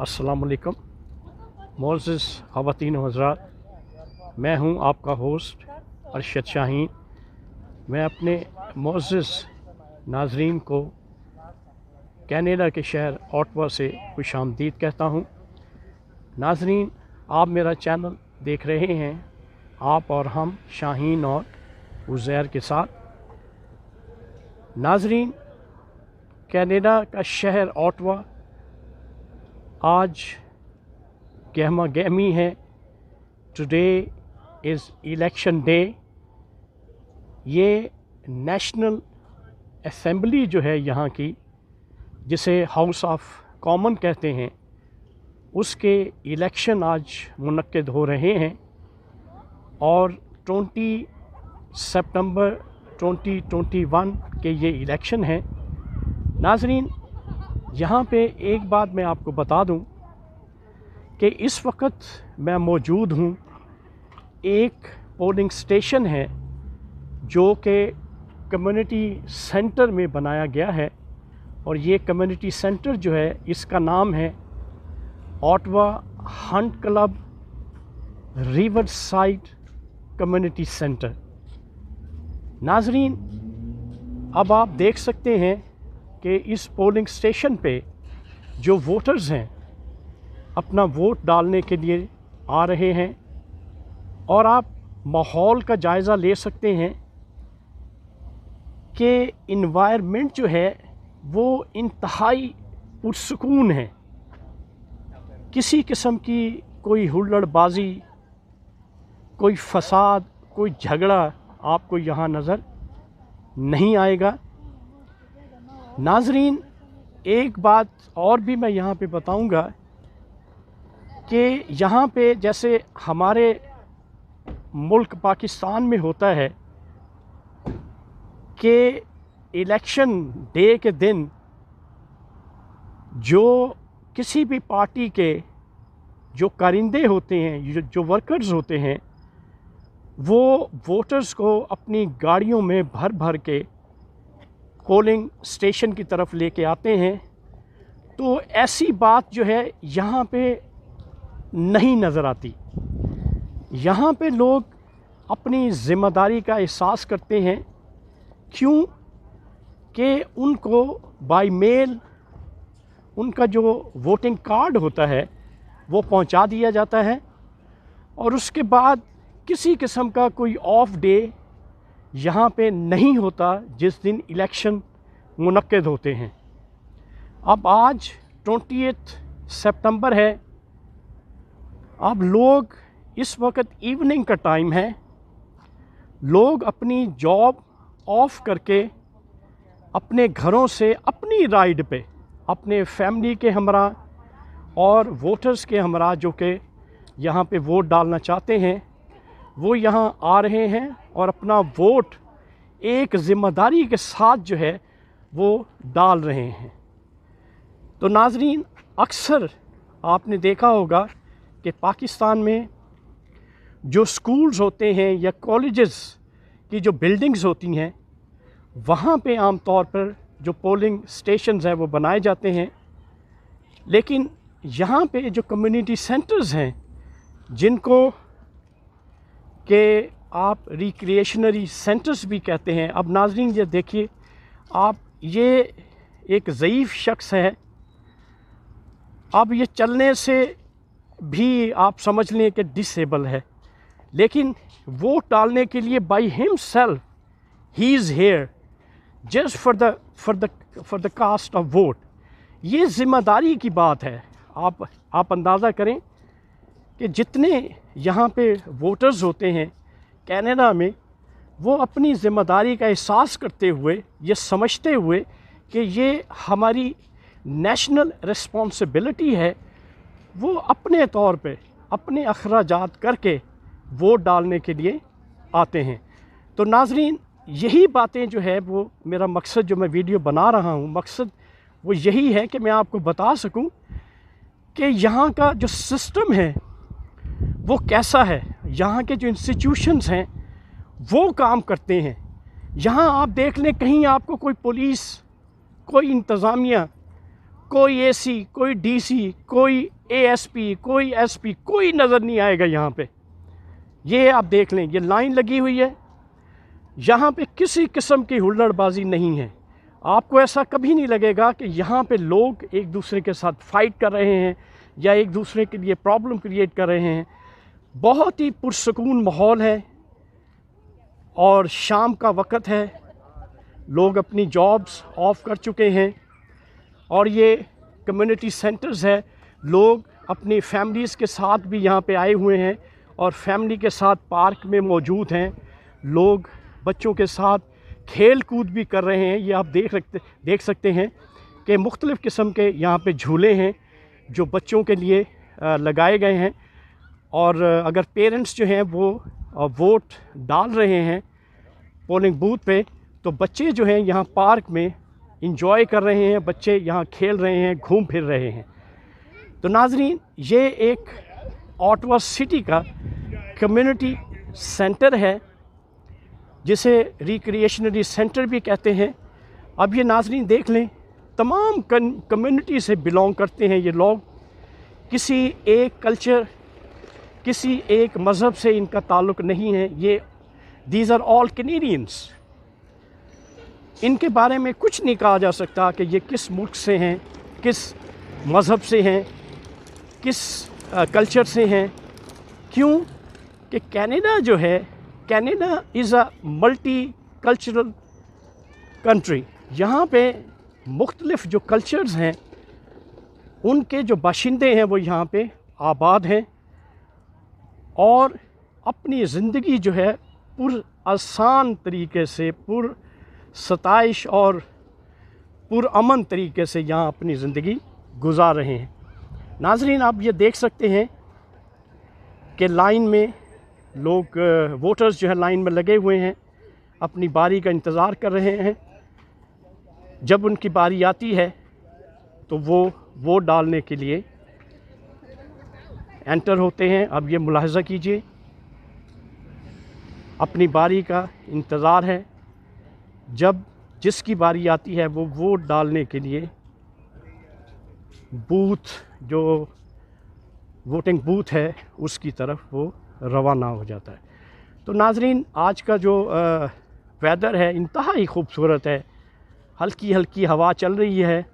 अस्सलाम वालेकुम मोअज़्ज़िज़ ख़वातीन व हज़रात, मैं हूं आपका होस्ट अरशद शाहीन। मैं अपने मोअज़्ज़िज़ नाज़रीन को कनाडा के शहर ओटावा से खुशामदीद कहता हूं। नाज़रीन, आप मेरा चैनल देख रहे हैं, आप और हम शाहीन और उज़ैर के साथ। नाज़रीन, कनाडा का शहर ओटावा आज गहमा गहमी है। Today is election day. ये नेशनल असेंबली जो है यहाँ की, जिसे हाउस ऑफ कॉमन कहते हैं, उसके इलेक्शन आज मुनक्किद हो रहे हैं और 20 सितंबर 2021 के ये इलेक्शन हैं। नाज़रीन, यहाँ पे एक बात मैं आपको बता दूँ कि इस वक्त मैं मौजूद हूँ, एक पोलिंग स्टेशन है जो कि कम्युनिटी सेंटर में बनाया गया है और ये कम्युनिटी सेंटर जो है, इसका नाम है Ottawa Hunt club river side community centre. नाज़रीन, अब आप देख सकते हैं कि इस पोलिंग स्टेशन पे जो वोटर्स हैं अपना वोट डालने के लिए आ रहे हैं और आप माहौल का जायज़ा ले सकते हैं कि इन्वायरमेंट जो है वो इंतहाई पुरसुकून है। किसी किस्म की कोई हुल्लड़बाजी, कोई फसाद, कोई झगड़ा आपको यहाँ नज़र नहीं आएगा। नाज़रीन, एक बात और भी मैं यहाँ पे बताऊँगा कि यहाँ पे जैसे हमारे मुल्क पाकिस्तान में होता है कि इलेक्शन डे के दिन जो किसी भी पार्टी के जो कारिंदे होते हैं, जो वर्कर्स होते हैं, वो वोटर्स को अपनी गाड़ियों में भर भर के पोलिंग स्टेशन की तरफ लेके आते हैं। तो ऐसी बात जो है यहाँ पे नहीं नज़र आती। यहाँ पे लोग अपनी ज़िम्मेदारी का एहसास करते हैं। क्यों कि उनको बाय मेल उनका जो वोटिंग कार्ड होता है वो पहुँचा दिया जाता है और उसके बाद किसी किस्म का कोई ऑफ डे यहाँ पे नहीं होता जिस दिन इलेक्शन मुनक्किद होते हैं। अब आज 20 सितंबर है। अब लोग, इस वक्त इवनिंग का टाइम है, लोग अपनी जॉब ऑफ करके अपने घरों से अपनी राइड पे अपने फैमिली के हमरा और वोटर्स के हमरा जो कि यहाँ पे वोट डालना चाहते हैं, वो यहाँ आ रहे हैं और अपना वोट एक ज़िम्मेदारी के साथ जो है वो डाल रहे हैं। तो नाज़रीन, अक्सर आपने देखा होगा कि पाकिस्तान में जो स्कूल्स होते हैं या कॉलेजेस की जो बिल्डिंग्स होती हैं, वहाँ पे आम तौर पर जो पोलिंग स्टेशंस हैं वो बनाए जाते हैं। लेकिन यहाँ पे जो कम्युनिटी सेंटर्स हैं, जिनको कि आप रिक्रिएशनरी सेंटर्स भी कहते हैं। अब नाज़रीन, ये देखिए आप, ये एक ज़ईफ़ शख्स है। अब ये चलने से भी आप समझ लें कि डिसेबल है, लेकिन वोट डालने के लिए by himself he is here just for the cast of vote. ये ज़िम्मेदारी की बात है। आप अंदाज़ा करें कि जितने यहाँ पे वोटर्स होते हैं कनाडा में, वो अपनी ज़िम्मेदारी का एहसास करते हुए, ये समझते हुए कि ये हमारी नेशनल रिस्पॉन्सिबिलिटी है, वो अपने तौर पे अपने अखराजात करके वोट डालने के लिए आते हैं। तो नाज़रीन, यही बातें जो है वो मेरा मकसद, जो मैं वीडियो बना रहा हूँ, मकसद वो यही है कि मैं आपको बता सकूँ कि यहाँ का जो सिस्टम है वो कैसा है, यहाँ के जो इंस्टीट्यूशंस हैं वो काम करते हैं। यहाँ आप देख लें, कहीं आपको कोई पुलिस, कोई इंतज़ामिया, कोई एसी, कोई डीसी, कोई एएसपी, कोई एसपी, कोई नज़र नहीं आएगा यहाँ पे। ये आप देख लें, ये लाइन लगी हुई है, यहाँ पे किसी किस्म की हुल्लड़बाजी नहीं है। आपको ऐसा कभी नहीं लगेगा कि यहाँ पे लोग एक दूसरे के साथ फाइट कर रहे हैं या एक दूसरे के लिए प्रॉब्लम क्रिएट कर रहे हैं। बहुत ही पुरसकून माहौल है और शाम का वक़्त है, लोग अपनी जॉब्स ऑफ कर चुके हैं और ये कम्युनिटी सेंटर्स है। लोग अपनी फैमिलीज़ के साथ भी यहाँ पे आए हुए हैं और फैमिली के साथ पार्क में मौजूद हैं। लोग बच्चों के साथ खेल कूद भी कर रहे हैं। ये आप देख सकते हैं कि मुख्तलिफ़ किस्म के यहाँ पे झूले हैं जो बच्चों के लिए लगाए गए हैं। और अगर पेरेंट्स जो हैं वो वोट डाल रहे हैं पोलिंग बूथ पे, तो बच्चे जो हैं यहाँ पार्क में इंजॉय कर रहे हैं, बच्चे यहाँ खेल रहे हैं, घूम फिर रहे हैं। तो नाज़रीन, ये एक ऑटवा सिटी का कम्युनिटी सेंटर है जिसे रिक्रिएशनरी सेंटर भी कहते हैं। अब ये नाज़रीन देख लें, तमाम कम्युनिटी से बिलोंग करते हैं ये लोग। किसी एक कल्चर, किसी एक मज़हब से इनका ताल्लुक़ नहीं है। ये दीज आर ऑल कैनेडियंस। इनके बारे में कुछ नहीं कहा जा सकता कि ये किस मुल्क से हैं, किस मज़हब से हैं, किस कल्चर से हैं। क्यों कि कनाडा जो है, Canada is a multi cultural country. यहाँ पे मुख्तलिफ़ जो कल्चर्स हैं उनके जो बाशिंदे हैं वो यहाँ पे आबाद हैं और अपनी ज़िंदगी जो है आसान तरीके से, सताइश और पुरअमन तरीके से यहाँ अपनी ज़िंदगी गुजार रहे हैं। नाज़रीन, आप ये देख सकते हैं कि लाइन में लोग, वोटर्स जो है लाइन में लगे हुए हैं, अपनी बारी का इंतज़ार कर रहे हैं। जब उनकी बारी आती है तो वो वोट डालने के लिए एंटर होते हैं। अब ये मुलाहज़ा कीजिए, अपनी बारी का इंतज़ार है। जब जिसकी बारी आती है वो वोट डालने के लिए बूथ, जो वोटिंग बूथ है उसकी तरफ वो रवाना हो जाता है। तो नाज़रीन, आज का जो वेदर है इंतहाई खूबसूरत है। हल्की हल्की हवा चल रही है,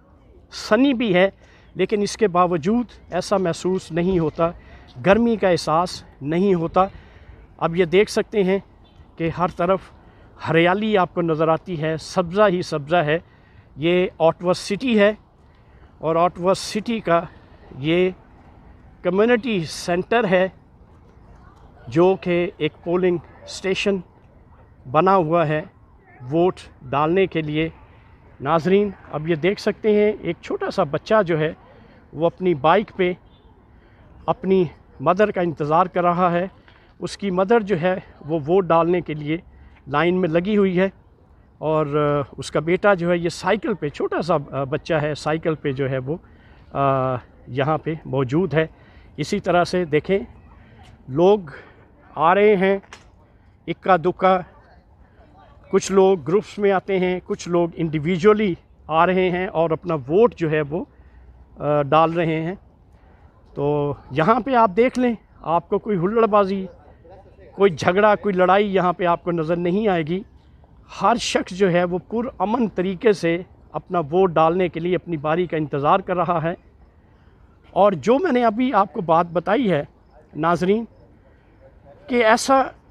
सनी भी है, लेकिन इसके बावजूद ऐसा महसूस नहीं होता, गर्मी का एहसास नहीं होता। अब ये देख सकते हैं कि हर तरफ हरियाली आपको नज़र आती है, सब्ज़ा ही सब्ज़ा है। ये ऑटवा सिटी है और ऑटवा सिटी का ये कम्युनिटी सेंटर है जो कि एक पोलिंग स्टेशन बना हुआ है वोट डालने के लिए। नाज़रीन, अब ये देख सकते हैं एक छोटा सा बच्चा जो है वो अपनी बाइक पे अपनी मदर का इंतज़ार कर रहा है। उसकी मदर जो है वो वोट डालने के लिए लाइन में लगी हुई है और उसका बेटा जो है ये साइकिल पे, छोटा सा बच्चा है, साइकिल पे जो है वो यहाँ पे मौजूद है। इसी तरह से देखें, लोग आ रहे हैं इक्का दुक्का, कुछ लोग ग्रुप्स में आते हैं, कुछ लोग इंडिविजुअली आ रहे हैं और अपना वोट जो है वो डाल रहे हैं। तो यहाँ पे आप देख लें, आपको कोई हुल्लड़बाजी, कोई झगड़ा, कोई लड़ाई यहाँ पे आपको नज़र नहीं आएगी। हर शख्स जो है वो पुरअमन तरीके से अपना वोट डालने के लिए अपनी बारी का इंतज़ार कर रहा है। और जो मैंने अभी आपको बात बताई है नाज़रीन, कि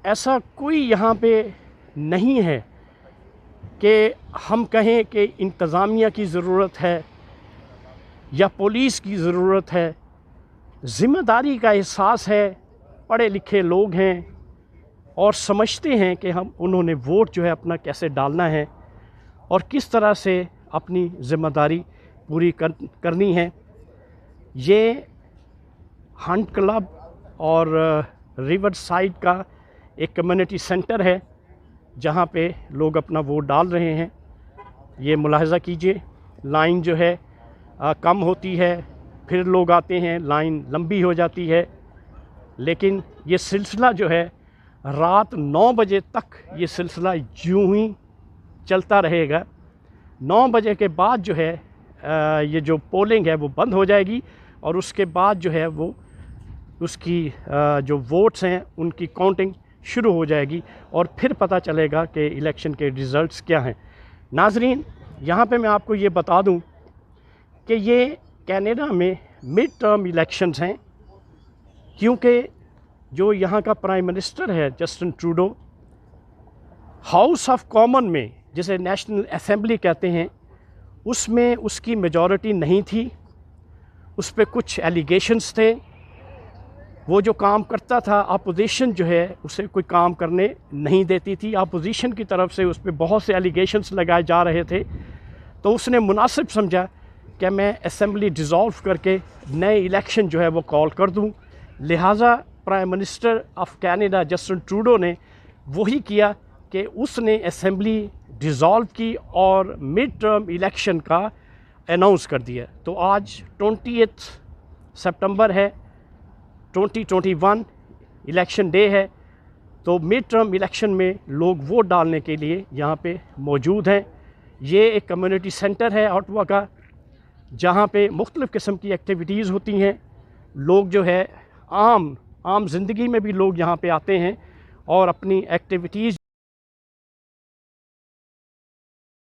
ऐसा कोई यहाँ पे नहीं है कि हम कहें कि इंतज़ामिया की ज़रूरत है या पुलिस की ज़रूरत है। ज़िम्मेदारी का एहसास है, पढ़े लिखे लोग हैं और समझते हैं कि उन्होंने वोट जो है अपना कैसे डालना है और किस तरह से अपनी ज़िम्मेदारी पूरी करनी है। ये हंट क्लब और रिवर साइड का एक कम्युनिटी सेंटर है जहाँ पे लोग अपना वोट डाल रहे हैं। ये मुलाहज़ा कीजिए, लाइन जो है कम होती है, फिर लोग आते हैं, लाइन लंबी हो जाती है। लेकिन ये सिलसिला जो है रात 9 बजे तक ये सिलसिला यूं ही चलता रहेगा। 9 बजे के बाद जो है یہ جو پولنگ ہے وہ بند ہو جائے گی اور اس کے بعد جو ہے وہ اس کی جو ووٹس ہیں ان کی کاؤنٹنگ شروع ہو جائے گی اور پھر پتہ چلے گا کہ الیکشن کے ریزلٹس کیا ہیں۔ ناظرین، یہاں پہ میں آپ کو یہ بتا دوں کہ یہ کینیڈا میں مڈ ٹرم الیکشنز ہیں، کیونکہ جو یہاں کا پرائم منسٹر ہے Justin Trudeau, house of common میں جسے نیشنل اسمبلی کہتے ہیں اس میں اس کی میجورٹی نہیں تھی، اس پہ کچھ ایلیگیشنز تھے، وہ جو کام کرتا تھا اپوزیشن جو ہے اسے کوئی کام کرنے نہیں دیتی تھی، اپوزیشن کی طرف سے اس پہ بہت سے ایلیگیشنز لگائے جا رہے تھے، تو اس نے مناسب سمجھا کہ میں اسمبلی ڈیزالو کر کے نئے الیکشن جو ہے وہ کال کر دوں، لہٰذا prime minister of Canada Justin Trudeau نے وہی کیا کہ اس نے اسمبلی ڈیزالو کی اور مڈ ٹرم الیکشن کا اناؤنس کر دیا۔ تو آج 20 سپٹمبر ہے، 2021 الیکشن ڈے ہے، تو مڈ ٹرم الیکشن میں لوگ ووٹ ڈالنے کے لیے یہاں پہ موجود ہیں۔ یہ ایک کمیونٹی سینٹر ہے آٹوا کا، جہاں پہ مختلف قسم کی ایکٹیویٹیز ہوتی ہیں، لوگ جو ہے عام زندگی میں بھی لوگ یہاں پہ آتے ہیں اور اپنی ایکٹیویٹیز